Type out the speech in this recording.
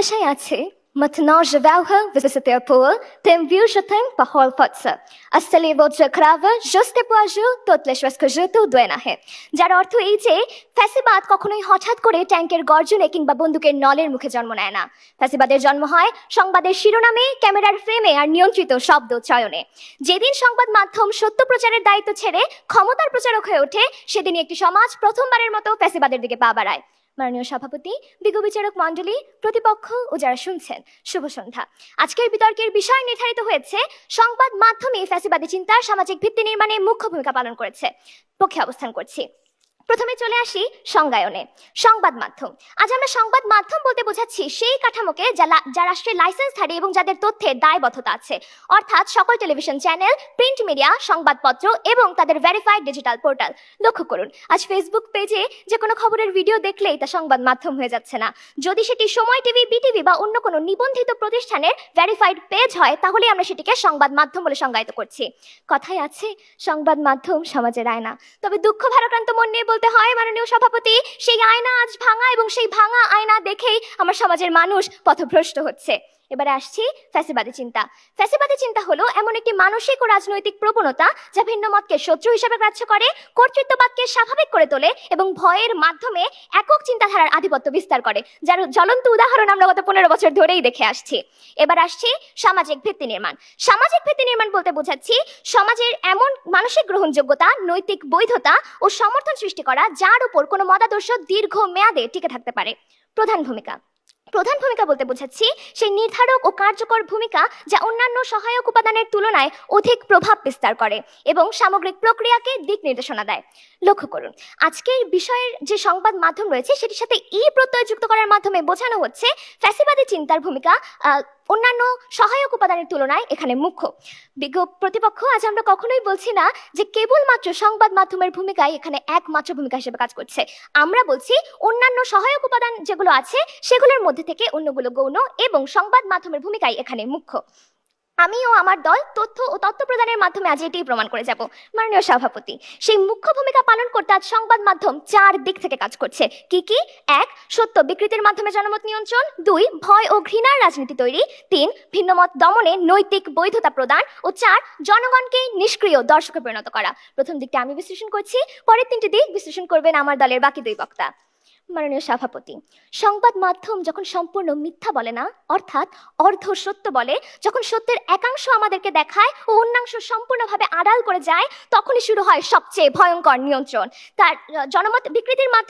ভাষায় আছে Maintenant je welge visiter Pool, tem viu je tem pahol fotsa. Astali vodje krava, juste poaju, totle shwasko jutu duena he. যার অর্থ এই যে ফ্যাসিবাদ কখনোই হঠাৎ করে ট্যাঙ্কের গর্জনে কিংবা বন্দুকের নলের মুখে জন্ম নেয় না। ফ্যাসিবাদের জন্ম হয় সংবাদের শিরোনামে, ক্যামেরার ফ্রেমে আর নিয়ন্ত্রিত শব্দ চয়নে। যেদিন সংবাদ মাধ্যম সত্য প্রচারের দায়িত্ব ছেড়ে ক্ষমতার প্রচারক হয়ে ওঠে, সেদিনই একটি সমাজ প্রথমবারের মতো ফ্যাসিবাদের দিকে পা বাড়ায়। মাননীয় সভাপতি, বিজ্ঞ বিচারক মণ্ডলী, প্রতিপক্ষ ও যারা শুনছেন, শুভ সন্ধ্যা। আজকের বিতর্কের বিষয় নির্ধারিত হয়েছে সংবাদ মাধ্যমে ফ্যাসিবাদী চিন্তার সামাজিক ভিত্তি নির্মাণে মুখ্য ভূমিকা পালন করেছে। পক্ষে অবস্থান করছি। প্রথমে চলে আসি সংজ্ঞায়নে। সংবাদ মাধ্যম, আজ আমরা সংবাদ মাধ্যম বলতে বোঝাচ্ছি সেই কাঠামোকে যা রাষ্ট্রের লাইসেন্সধারী এবং যাদের তথ্যের দায়বদ্ধতা আছে, অর্থাৎ সকল টেলিভিশন চ্যানেল, প্রিন্ট মিডিয়া, সংবাদপত্র এবং তাদের ভেরিফাইড ডিজিটাল পোর্টাল। লক্ষ্য করুন, আজ ফেসবুক পেজে যে কোনো খবরের ভিডিও দেখলেই তা সংবাদ মাধ্যম হয়ে যাচ্ছে না। যদি সেটি সময় টিভি, বিটিভি বা অন্য কোনো নিবন্ধিত প্রতিষ্ঠানের ভেরিফাইড পেজ হয়, তাহলে আমরা সেটিকে সংবাদ মাধ্যম বলে সংজ্ঞায়িত করছি। কথায় আছে সংবাদ মাধ্যম সমাজের আয়না। তবে দুঃখ ভারাক্রান্ত মন নিয়ে বলতে হয়, মাননীয় সভাপতি, সেই আয়না আজ ভাঙা এবং সেই ভাঙা আয়না দেখেই আমার সমাজের মানুষ পথভ্রষ্ট হচ্ছে। এবারে আসছি ফ্যাসিবাদী চিন্তা। ফ্যাসিবাদী চিন্তা হলো এমন একটি মানসিক ও রাজনৈতিক প্রবণতা যা ভিন্ন মতকে শত্রু হিসেবে গ্রাহ্য করে, কর্তৃত্ববাদকে স্বাভাবিক করে তোলে এবং ভয়ের মাধ্যমে একক চিন্তাধারার আধিপত্য বিস্তার করে, যার জ্বলন্ত উদাহরণ আমরা গত 15 বছর ধরেই দেখে আসছি। এবার আসছি সামাজিক ভিত্তি নির্মাণ। সামাজিক ভিত্তি নির্মাণ বলতে বোঝাচ্ছি সমাজের এমন মানসিক গ্রহণযোগ্যতা, নৈতিক বৈধতা ও সমর্থন সৃষ্টি করা যার উপর কোনো মতাদর্শ দীর্ঘ মেয়াদে টিকে থাকতে পারে। প্রধান ভূমিকা বলতে বোঝাচ্ছি সেই নির্ধারক ও কার্যকর ভূমিকা যা অন্যান্য সহায়ক উপাদানের তুলনায় অধিক প্রভাব বিস্তার করে এবং সামগ্রিক প্রক্রিয়াকে দিক নির্দেশনা দেয়। লক্ষ্য করুন, আজকের বিষয়ের যে সংবাদ মাধ্যম রয়েছে সেটির সাথে ই প্রত্যয় যুক্ত করার মাধ্যমে বোঝানো হচ্ছে ফ্যাসিবাদী চিন্তার ভূমিকা অন্যান্য সহায়ক উপাদানের তুলনায় এখানে মুখ্য। বিজ্ঞ প্রতিপক্ষ, আজ আমরা কখনোই বলছি না যে কেবলমাত্র সংবাদ মাধ্যমের ভূমিকাই এখানে একমাত্র ভূমিকা হিসেবে কাজ করছে। আমরা বলছি অন্যান্য সহায়ক উপাদান যেগুলো আছে সেগুলোর মধ্যে থেকে অন্যগুলো গৌণ এবং সংবাদ মাধ্যমের ভূমিকাই এখানে মুখ্য। আমি ও আমার দল তথ্য ও তথ্য প্রদানের মাধ্যমে আজ এটাই প্রমাণ করে যাব। মাননীয় সভাপতি, সেই মুখ্য ভূমিকা পালন করতে আজ সংবাদ মাধ্যম 4 দিক থেকে কাজ করছে। কি কি? 1. সত্য বিকৃতির মাধ্যমে জনমত নিয়ন্ত্রণ। 2. ভয় ও ঘৃণার রাজনীতি তৈরি। 3. ভিন্নমত দমনে নৈতিক বৈধতা প্রদান। ও 4. জনগণকে নিষ্ক্রিয় দর্শকে পরিণত করা। প্রথম দিকটা আমি বিশ্লেষণ করছি, পরের 3টি দিক বিশ্লেষণ করবেন আমার দলের বাকি 2 বক্তা। মাননীয় সভাপতি, সংবাদ মাধ্যম যখন সম্পূর্ণ মিথ্যা বলে না, অর্থাৎ অর্ধ সত্য বলে, যখন সত্যের একাংশ আমাদেরকে দেখায় ও অন্যাংশ সম্পূর্ণভাবে আড়াল করে যায়, তখনই শুরু হয় সবচেয়ে ভয়ঙ্কর নিয়ন্ত্রণ। তার জনমত বিকৃতির মাধ্যমে